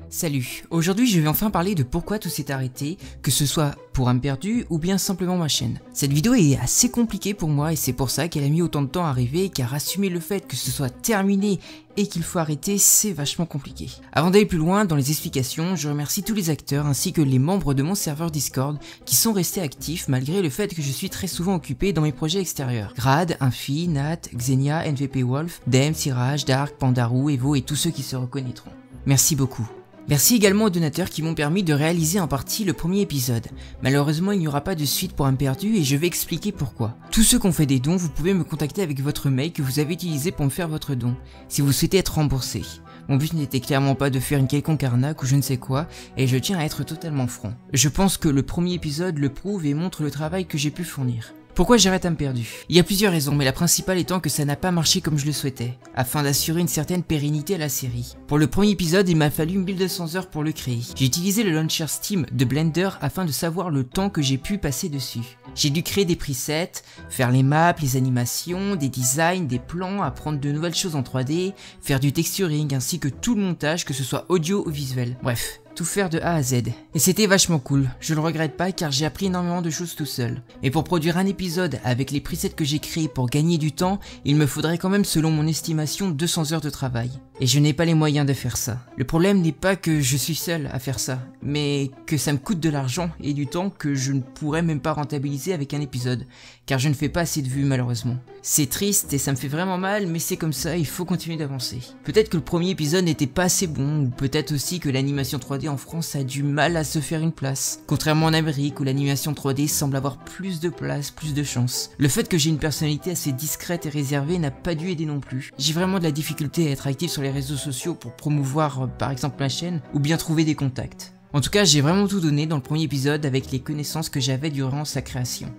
Salut, aujourd'hui je vais enfin parler de pourquoi tout s'est arrêté, que ce soit pour âme perdue ou bien simplement ma chaîne. Cette vidéo est assez compliquée pour moi et c'est pour ça qu'elle a mis autant de temps à arriver, car assumer le fait que ce soit terminé et qu'il faut arrêter, c'est vachement compliqué. Avant d'aller plus loin dans les explications, je remercie tous les acteurs ainsi que les membres de mon serveur Discord qui sont restés actifs malgré le fait que je suis très souvent occupé dans mes projets extérieurs. Grad, Infi, Nat, Xenia, NVP Wolf, Dem, Siraj, Dark, Pandarou, Evo et tous ceux qui se reconnaîtront. Merci beaucoup. Merci également aux donateurs qui m'ont permis de réaliser en partie le premier épisode. Malheureusement, il n'y aura pas de suite pour âme perdue et je vais expliquer pourquoi. Tous ceux qui ont fait des dons, vous pouvez me contacter avec votre mail que vous avez utilisé pour me faire votre don, si vous souhaitez être remboursé. Mon but n'était clairement pas de faire une quelconque arnaque ou je ne sais quoi, et je tiens à être totalement franc. Je pense que le premier épisode le prouve et montre le travail que j'ai pu fournir. Pourquoi j'arrête âme perdue? Il y a plusieurs raisons, mais la principale étant que ça n'a pas marché comme je le souhaitais, afin d'assurer une certaine pérennité à la série. Pour le premier épisode, il m'a fallu 1200 heures pour le créer. J'ai utilisé le launcher Steam de Blender afin de savoir le temps que j'ai pu passer dessus. J'ai dû créer des presets, faire les maps, les animations, des designs, des plans, apprendre de nouvelles choses en 3D, faire du texturing ainsi que tout le montage, que ce soit audio ou visuel. Bref, tout faire de A à Z. Et c'était vachement cool, je le regrette pas car j'ai appris énormément de choses tout seul. Mais pour produire un épisode avec les presets que j'ai créés pour gagner du temps, il me faudrait quand même selon mon estimation 200 heures de travail. Et je n'ai pas les moyens de faire ça. Le problème n'est pas que je suis seul à faire ça, mais que ça me coûte de l'argent et du temps que je ne pourrais même pas rentabiliser avec un épisode, car je ne fais pas assez de vues malheureusement. C'est triste et ça me fait vraiment mal, mais c'est comme ça, il faut continuer d'avancer. Peut-être que le premier épisode n'était pas assez bon, ou peut-être aussi que l'animation 3D en France a du mal à se faire une place, contrairement en Amérique où l'animation 3D semble avoir plus de place, plus de chance. Le fait que j'ai une personnalité assez discrète et réservée n'a pas dû aider non plus. J'ai vraiment de la difficulté à être actif sur les réseaux sociaux pour promouvoir par exemple ma chaîne, ou bien trouver des contacts. En tout cas, j'ai vraiment tout donné dans le premier épisode avec les connaissances que j'avais durant sa création.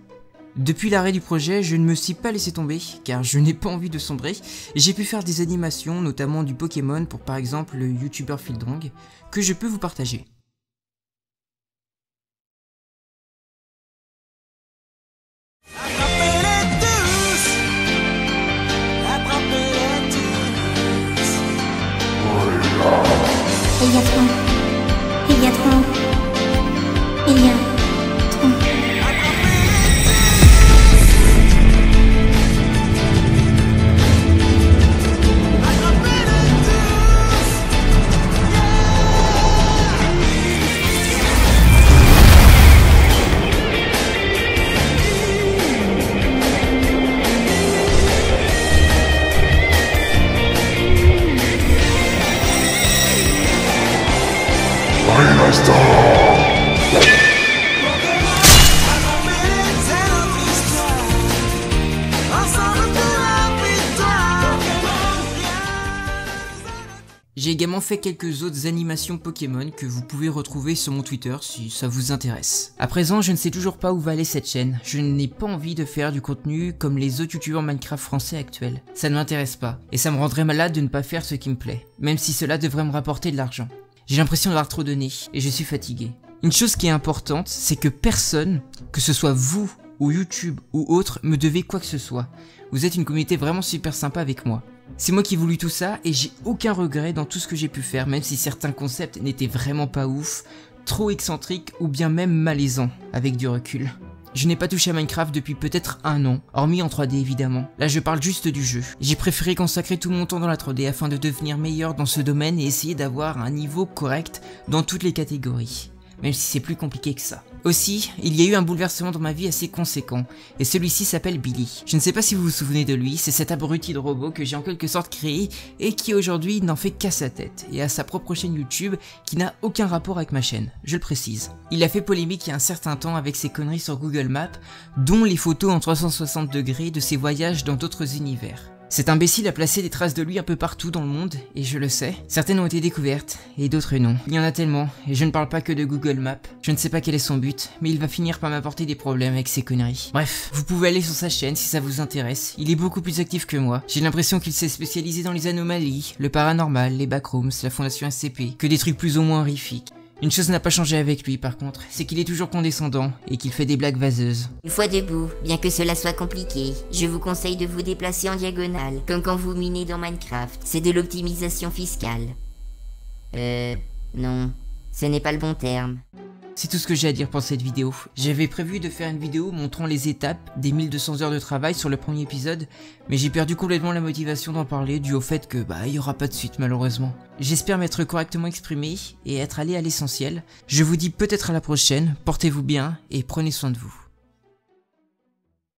Depuis l'arrêt du projet, je ne me suis pas laissé tomber, car je n'ai pas envie de sombrer, et j'ai pu faire des animations, notamment du Pokémon pour par exemple le youtubeur Fildrang, que je peux vous partager. Il y a trop. Il y a trop. Il y a trop. J'ai également fait quelques autres animations Pokémon que vous pouvez retrouver sur mon Twitter si ça vous intéresse. À présent, je ne sais toujours pas où va aller cette chaîne. Je n'ai pas envie de faire du contenu comme les autres youtubeurs Minecraft français actuels. Ça ne m'intéresse pas, et ça me rendrait malade de ne pas faire ce qui me plaît, même si cela devrait me rapporter de l'argent. J'ai l'impression d'avoir trop donné, et je suis fatigué. Une chose qui est importante, c'est que personne, que ce soit vous, ou YouTube, ou autre, me devez quoi que ce soit. Vous êtes une communauté vraiment super sympa avec moi. C'est moi qui ai voulu tout ça et j'ai aucun regret dans tout ce que j'ai pu faire, même si certains concepts n'étaient vraiment pas ouf, trop excentriques ou bien même malaisants, avec du recul. Je n'ai pas touché à Minecraft depuis peut-être 1 an, hormis en 3D évidemment. Là je parle juste du jeu. J'ai préféré consacrer tout mon temps dans la 3D afin de devenir meilleur dans ce domaine et essayer d'avoir un niveau correct dans toutes les catégories. Même si c'est plus compliqué que ça. Aussi, il y a eu un bouleversement dans ma vie assez conséquent, et celui-ci s'appelle Billy. Je ne sais pas si vous vous souvenez de lui, c'est cet abruti de robot que j'ai en quelque sorte créé, et qui aujourd'hui n'en fait qu'à sa tête, et à sa propre chaîne YouTube, qui n'a aucun rapport avec ma chaîne, je le précise. Il a fait polémique il y a un certain temps avec ses conneries sur Google Maps, dont les photos en 360 degrés de ses voyages dans d'autres univers. Cet imbécile a placé des traces de lui un peu partout dans le monde, et je le sais. Certaines ont été découvertes, et d'autres non. Il y en a tellement, et je ne parle pas que de Google Maps. Je ne sais pas quel est son but, mais il va finir par m'apporter des problèmes avec ses conneries. Bref, vous pouvez aller sur sa chaîne si ça vous intéresse. Il est beaucoup plus actif que moi. J'ai l'impression qu'il s'est spécialisé dans les anomalies, le paranormal, les backrooms, la fondation SCP, que des trucs plus ou moins horrifiques. Une chose n'a pas changé avec lui par contre, c'est qu'il est toujours condescendant et qu'il fait des blagues vaseuses. Une fois debout, bien que cela soit compliqué, je vous conseille de vous déplacer en diagonale, comme quand vous minez dans Minecraft. C'est de l'optimisation fiscale. Non, ce n'est pas le bon terme. C'est tout ce que j'ai à dire pour cette vidéo. J'avais prévu de faire une vidéo montrant les étapes des 1200 heures de travail sur le premier épisode, mais j'ai perdu complètement la motivation d'en parler dû au fait que il y aura pas de suite malheureusement. J'espère m'être correctement exprimé et être allé à l'essentiel. Je vous dis peut-être à la prochaine, portez-vous bien et prenez soin de vous.